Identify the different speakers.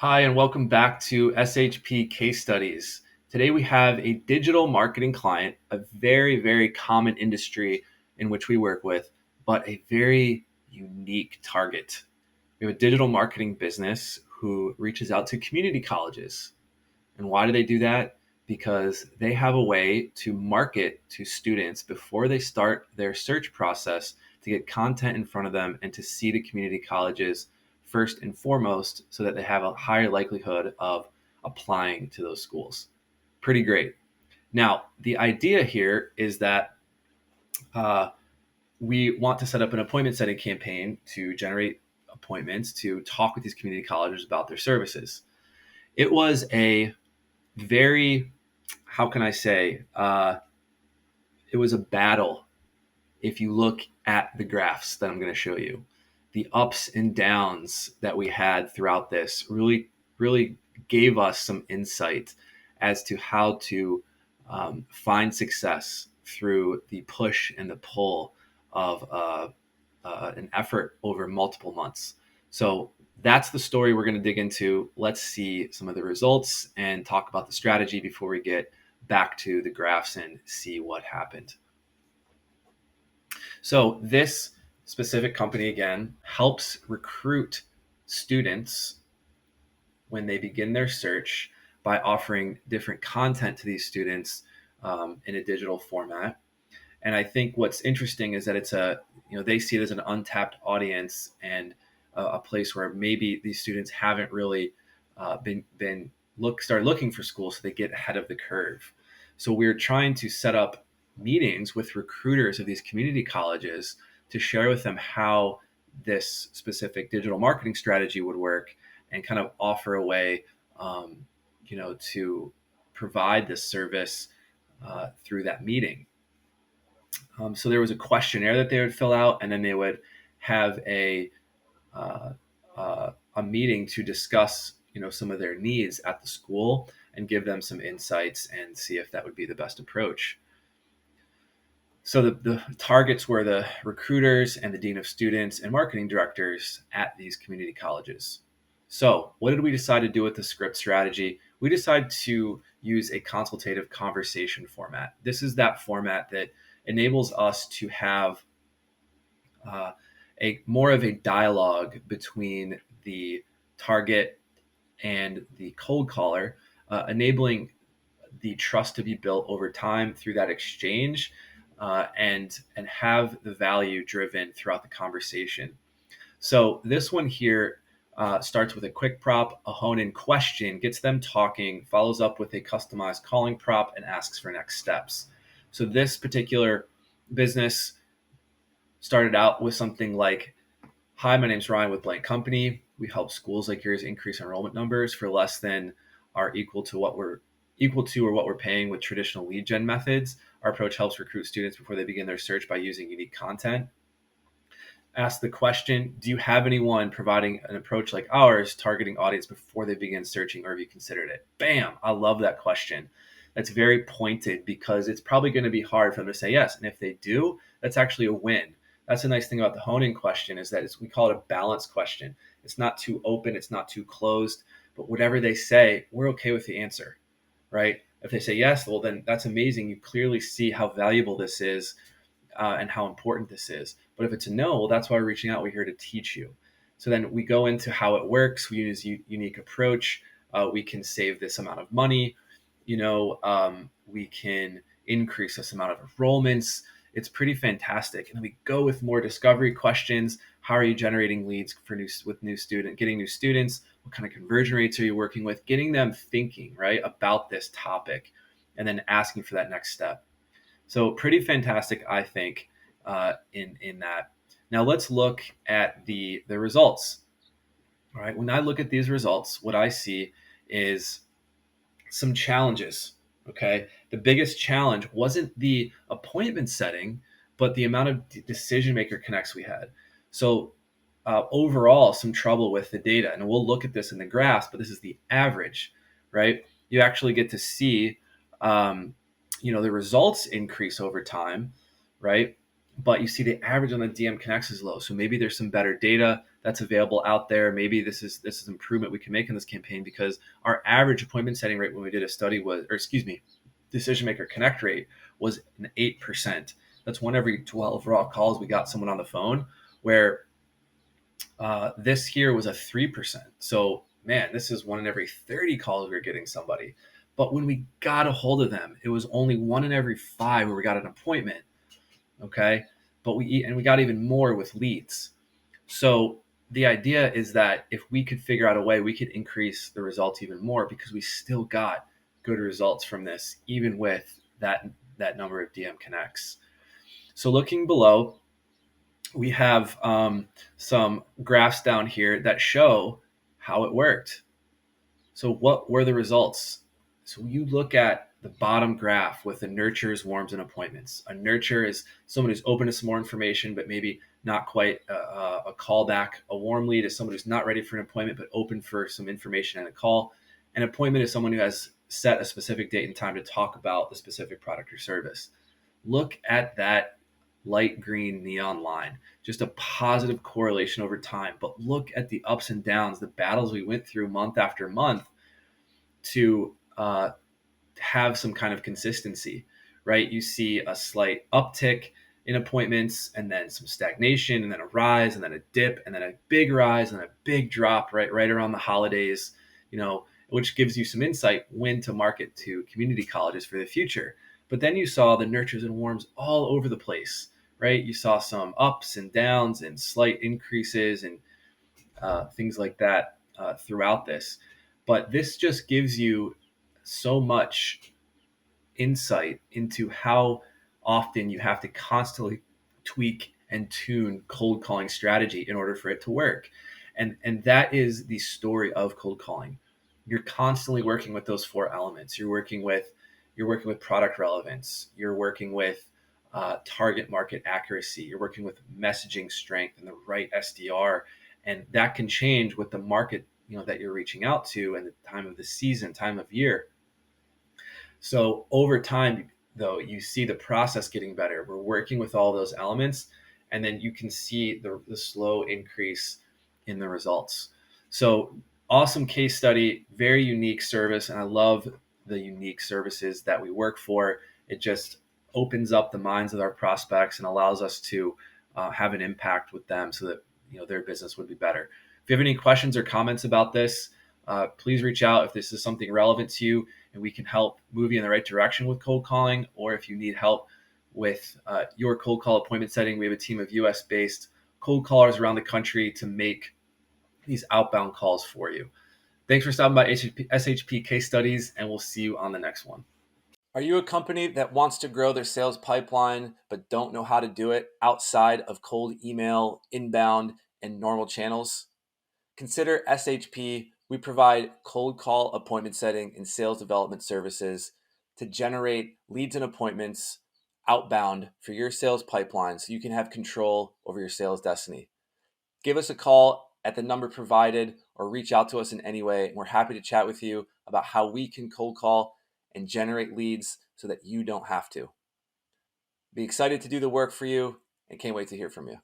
Speaker 1: Hi, and welcome back to SHP Case Studies. Today we have a digital marketing client, a very, very common industry in which we work with, but a very unique target. We have a digital marketing business who reaches out to community colleges. And why do they do that? Because they have a way to market to students before they start their search process to get content in front of them and to see the community colleges first and foremost so that they have a higher likelihood of applying to those schools. Pretty great. Now, the idea here is that uh, we want to set up an appointment setting campaign to generate appointments to talk with these community colleges about their services. It was a very, how can I say, it was a battle. If you look at the graphs that I'm going to show you, the ups and downs that we had throughout this really gave us some insight as to how to find success through the push and the pull of an effort over multiple months. So that's the story we're going to dig into. Let's see some of the results and talk about the strategy before we get back to the graphs and see what happened. So this specific company, again, helps recruit students when they begin their search by offering different content to these students in a digital format. And I think what's interesting is that they see it as an untapped audience and a place where maybe these students haven't really started looking for schools, so they get ahead of the curve. So we're trying to set up meetings with recruiters of these community colleges to share with them how this specific digital marketing strategy would work and kind of offer a way, to provide this service through that meeting. So there was a questionnaire that they would fill out, and then they would have uh, a meeting to discuss, some of their needs at the school and give them some insights and see if that would be the best approach. So the targets were the recruiters and the dean of students and marketing directors at these community colleges. So what did we decide to do with the script strategy? We decided to use a consultative conversation format. This is that format that enables us to have uh, a more of a dialogue between the target and the cold caller, enabling the trust to be built over time through that exchange, and have the value driven throughout the conversation. So this one here starts with a quick prop, a hone-in question, gets them talking, follows up with a customized calling prop, and asks for next steps. So this particular business started out with something like, "Hi, my name's Ryan with Blank Company. We help schools like yours increase enrollment numbers for less than or equal to what we're paying with traditional lead gen methods. Our approach helps recruit students before they begin their search by using unique content." Ask the question, do you have anyone providing an approach like ours, targeting audience before they begin searching, or have you considered it? Bam! I love that question. That's very pointed because it's probably going to be hard for them to say yes. And if they do, that's actually a win. That's a nice thing about the hone-in question is that we call it a balanced question. It's not too open, it's not too closed, but whatever they say, we're okay with the answer, right? If they say yes, well, then that's amazing. You clearly see how valuable this is and how important this is. But if it's a no, well, that's why we're reaching out. We're here to teach you. So then we go into how it works. We use a unique approach. We can save this amount of money. We can increase this amount of enrollments. It's pretty fantastic. And then we go with more discovery questions. How are you generating leads getting new students? What kind of conversion rates are you working with? Getting them thinking, right, about this topic, and then asking for that next step. So pretty fantastic, I think, in that. Now let's look at the results. All right. When I look at these results, what I see is some challenges. Okay. The biggest challenge wasn't the appointment setting, but the amount of decision maker connects we had. So overall, some trouble with the data. And we'll look at this in the graphs, but this is the average, right? You actually get to see the results increase over time, right? But you see the average on the DM Connects is low. So maybe there's some better data. that's available out there. Maybe this is improvement we can make in this campaign, because our average appointment setting rate when we did a study was, or excuse me, decision maker connect rate was an 8%. That's one every 12 raw calls we got someone on the phone, where this here was a 3%. So man, this is one in every 30 calls we were getting somebody. But when we got a hold of them, it was only one in every 5 where we got an appointment. Okay. But we got even more with leads. So the idea is that if we could figure out a way, we could increase the results even more, because we still got good results from this, even with that number of DM connects. So looking below, we have some graphs down here that show how it worked. So what were the results? So you look at the bottom graph with the nurtures, warms, and appointments. A nurture is someone who's open to some more information, but maybe not quite a callback. A warm lead is someone who's not ready for an appointment, but open for some information and a call. An appointment is someone who has set a specific date and time to talk about the specific product or service. Look at that light green neon line, just a positive correlation over time. But look at the ups and downs, the battles we went through month after month to have some kind of consistency, right? You see a slight uptick in appointments, and then some stagnation, and then a rise, and then a dip, and then a big rise, and a big drop right around the holidays, which gives you some insight when to market to community colleges for the future. But then you saw the nurtures and warms all over the place, right? You saw some ups and downs and slight increases and things like that throughout this. But this just gives you so much insight into how often you have to constantly tweak and tune cold calling strategy in order for it to work. And that is the story of cold calling. You're constantly working with those 4 elements. You're working with product relevance. You're working with target market accuracy. You're working with messaging strength and the right SDR, and that can change with the market that you're reaching out to, and the time of the season, time of year. So over time, though, you see the process getting better. We're working with all those elements, and then you can see the slow increase in the results. So awesome case study, very unique service, and I love the unique services that we work for. It just opens up the minds of our prospects and allows us to have an impact with them, so that their business would be better. If you have any questions or comments about this, please reach out if this is something relevant to you and we can help move you in the right direction with cold calling. Or if you need help with your cold call appointment setting, we have a team of US-based cold callers around the country to make these outbound calls for you. Thanks for stopping by SHP Case Studies, and we'll see you on the next one. Are you a company that wants to grow their sales pipeline but don't know how to do it outside of cold email, inbound, and normal channels? Consider SHP. We provide cold call appointment setting and sales development services to generate leads and appointments outbound for your sales pipeline, so you can have control over your sales destiny. Give us a call at the number provided or reach out to us in any way. We're happy to chat with you about how we can cold call and generate leads so that you don't have to. Be excited to do the work for you and can't wait to hear from you.